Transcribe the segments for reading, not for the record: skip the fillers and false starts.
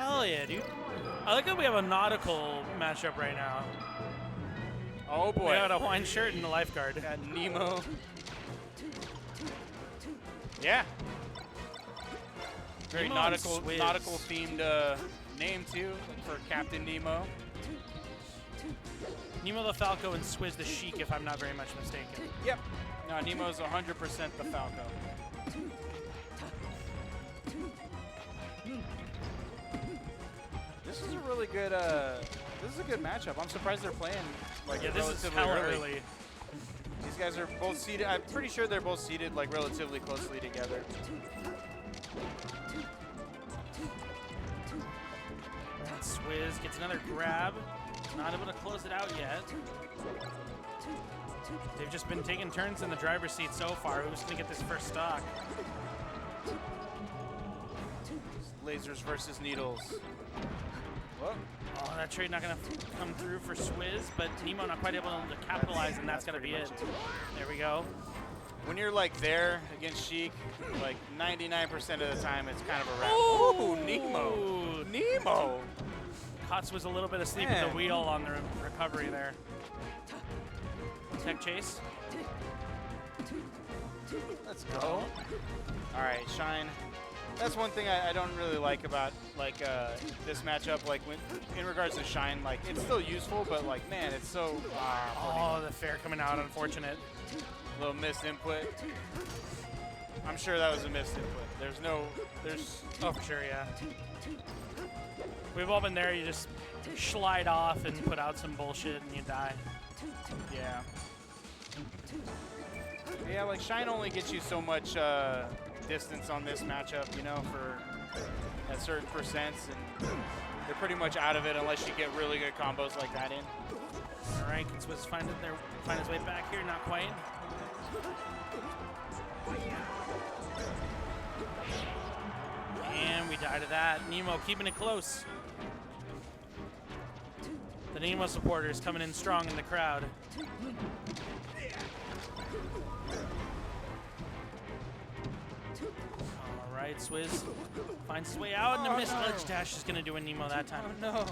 Hell yeah, dude. I like that we have a nautical matchup right now. Oh boy. We got a Hawaiian shirt and a lifeguard. Got Niimo. Yeah. Very Niimo nautical and Swiz. themed name too for Captain Niimo. Niimo the Falco and Swiz the Sheik, if I'm not very much mistaken. Yep. No, Nemo's 100% the Falco. This is a really good. This is a good matchup. I'm surprised they're playing like Yeah, this is relatively hella early. early. These guys are both seated. I'm pretty sure they're both seated like relatively closely together. Swiz gets another grab. Not able to close it out yet. They've just been taking turns in the driver's seat so far. Who's going to get this first stock? Lasers versus needles. Whoa. Oh, that trade not going to come through for Swiz, but Niimo not quite able to capitalize, and that's going to be it. There we go. When you're like there against Sheik, like 99% of the time, it's kind of a wrap. Ooh, Niimo. Niimo. Caught Swiz a little bit asleep Man. at the wheel on the recovery there. Tech chase. Let's go. All right, Shine. That's one thing I don't really like about like this matchup. Like when, in regards to Shine, like it's still useful, but like man, it's so. Oh, the fair coming out, unfortunate. Little missed input. I'm sure that was a missed input. There's. Oh, for sure, yeah. We've all been there. You just slide off and put out some bullshit and you die. Yeah. Yeah, like Shine only gets you so much distance on this matchup, you know, for at certain percents, and they're pretty much out of it unless you get really good combos like that in. All right, can Swiz find his way back here? Not quite. And we die to that. Niimo keeping it close. The Niimo supporters coming in strong in the crowd. All right, Swiz finds his way out, and a missed ledge dash is going to do a Niimo that time. Oh no.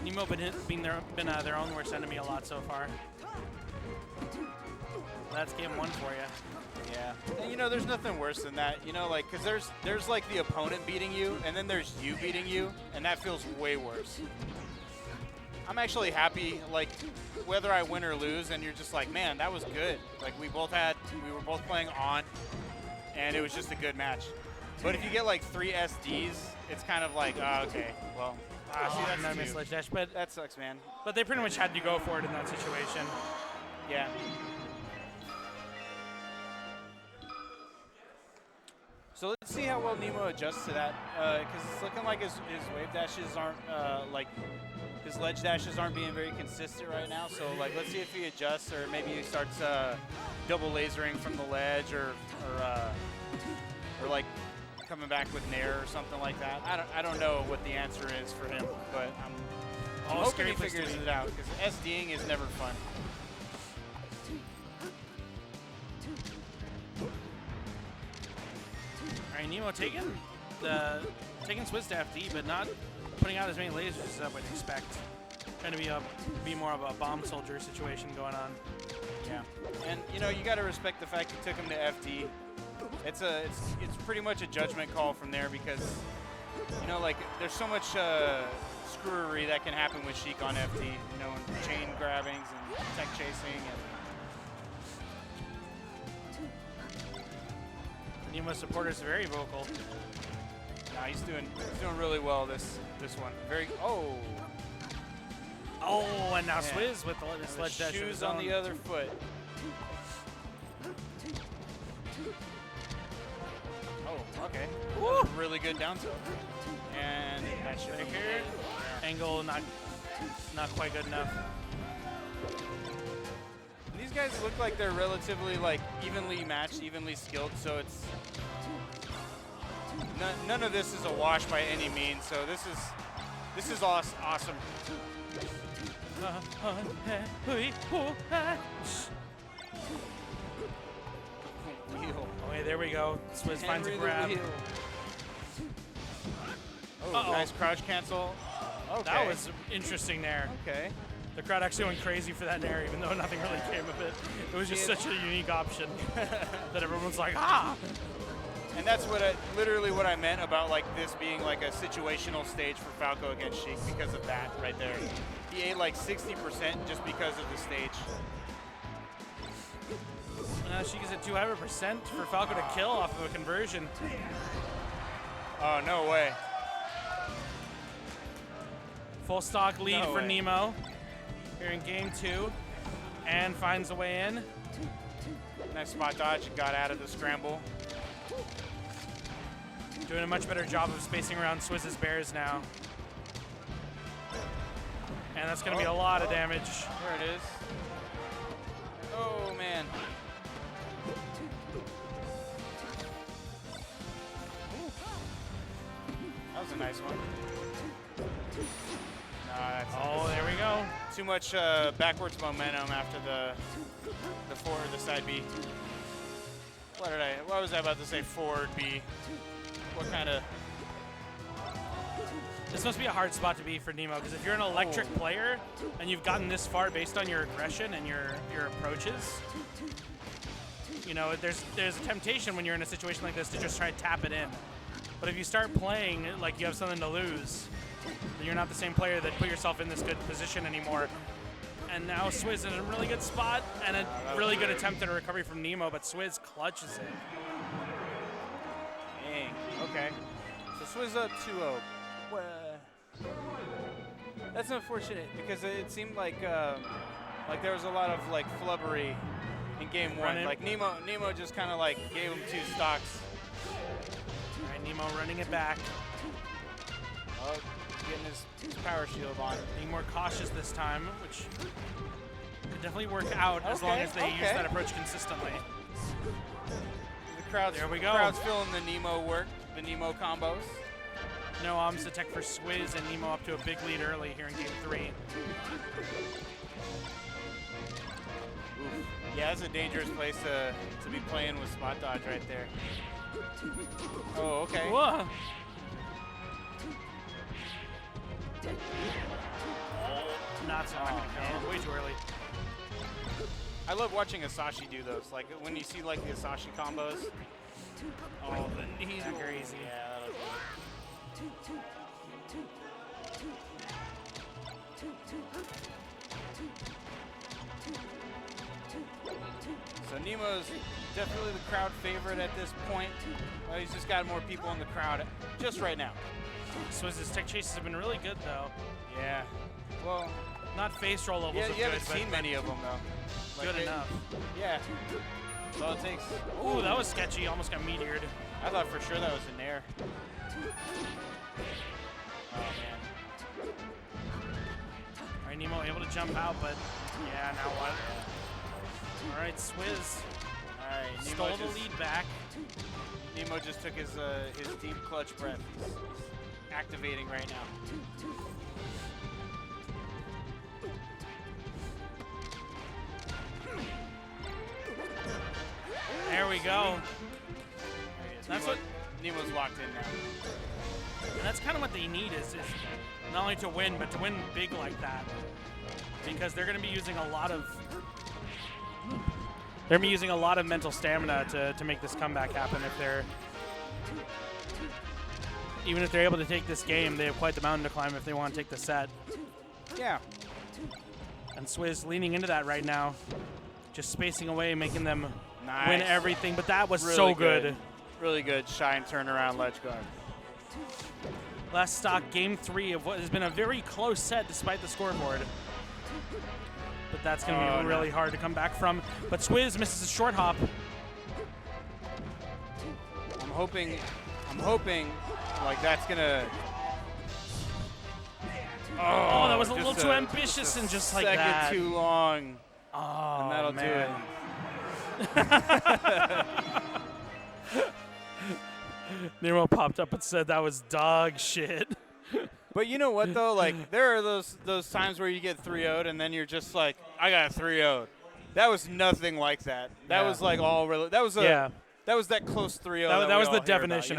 Niimo been their own worst enemy a lot so far. That's game one for you. Yeah. And you know, there's nothing worse than that. You know, like, because there's like the opponent beating you, and then there's you beating you, and that feels way worse. I'm actually happy, like, whether I win or lose, and you're just like, man, that was good. Like, we were both playing on, and it was just a good match. But if you get like 3 SDs, it's kind of like, oh, okay, well, see, that's I missed ledge dash, but that sucks, man. But they pretty much had to go for it in that situation. Yeah. So let's see how well Niimo adjusts to that, because it's looking like his wave dashes aren't like his ledge dashes aren't being very consistent right now. So like, let's see if he adjusts, or maybe he starts double lasering from the ledge, or like coming back with nair or something like that. I don't know what the answer is for him, but I'm hoping he figures it out, because SDing is never fun. All right, Niimo taking Swiz to FD, but not putting out as many lasers as I would expect. Trying to be more of a bomb soldier situation going on. Yeah, and you know, you got to respect the fact you took him to FD. It's pretty much a judgment call from there, because you know, like, there's so much screwery that can happen with Sheik on FD. You know, and chain grabbings and tech chasing and. Niimo supporters are very vocal. Nah, he's doing really well this one. Oh, and now Swiz with the sledge dash. Shoes on the other foot. Oh, okay. Really good down tilt. And that should be here. Angle not quite good enough. These guys look like they're relatively like evenly matched, evenly skilled, so it's none of this is a wash by any means. So this is awesome. Oh, hey, there we go. Swiz finds a grab. Oh, nice crouch cancel. Okay. That was interesting there. Okay. The crowd actually went crazy for that nair, even though nothing really came of it. It was just such a unique option that everyone's like, ah! And that's literally what I meant about like this being like a situational stage for Falco against Sheik because of that right there. He ate like 60% just because of the stage. Sheik is at 200% for Falco to kill off of a conversion. Oh, no way. Full stock lead for niimo here in game 2, and finds a way in. Nice spot dodge, got out of the scramble. Doing a much better job of spacing around Swiz's bears now. And that's going to be a lot of damage. There it is. Oh, man. That was a nice one. No, that's there we go. Too much backwards momentum after the forward, the side B. What was I about to say? Forward B. What kind of? This must be a hard spot to be for niimo, because if you're an electric player and you've gotten this far based on your aggression and your approaches, you know, there's a temptation when you're in a situation like this to just try to tap it in. But if you start playing like you have something to lose, then you're not the same player that put yourself in this good position anymore. And now Swiz in a really good spot and a really good attempt at a recovery from niimo, but Swiz clutches it. Dang. Okay. So Swiz up 2-0. Well, that's unfortunate because it seemed like there was a lot of like flubbery in game 1. Like niimo just kind of like gave him 2 stocks. All right, niimo running it back. Oh, getting his power shield on. Being more cautious this time, which could definitely work out as long as they use that approach consistently. The crowd's, there we go. The crowd's feeling the niimo work, the niimo combos. No arms attack for Swiz, and niimo up to a big lead early here in game 3. Oof. Yeah, that's a dangerous place to be playing with spot dodge right there. Oh, okay. Whoa. Not so much. Way too early. I love watching Asashi do those. Like when you see like the Asashi combos. Oh, the knees are crazy. Yeah, that'll do it. So niimo's definitely the crowd favorite at this point. Well, he's just got more people in the crowd just right now. Swiz's tech chases have been really good, though. Yeah. Well, not face roll levels. Yeah, you haven't seen many of them though. Good enough. Yeah. That's all it takes. Ooh, that was sketchy. Almost got meteored. I thought for sure that was an air. Oh man. All right, niimo able to jump out, but yeah, now what? All right, Swiz. All right, stole the lead back. niimo just took his deep clutch breath. He's activating right now. There we go. That's what niimo's locked in now. And that's kind of what they need is not only to win, but to win big like that. Because they're going to be using a lot of mental stamina to make this comeback happen. Even if they're able to take this game, they have quite the mountain to climb if they want to take the set. Yeah. And Swiz leaning into that right now, just spacing away, making them win everything. But that was really so good. Really good shine turnaround ledge guard. Last stock, game 3 of what has been a very close set despite the scoreboard. But that's going to be really hard to come back from. But Swiz misses a short hop. I'm hoping like that's going to... Oh, that was a little too ambitious and just like that. Second too long. Oh, and that'll man. do it. niimo popped up and said that was dog shit. But you know what though? Like there are those times where you get 3-0'd and then you're just like, I got 3-0'd. That was nothing like that. That was like all really. That was that close 3-0. That was the definition.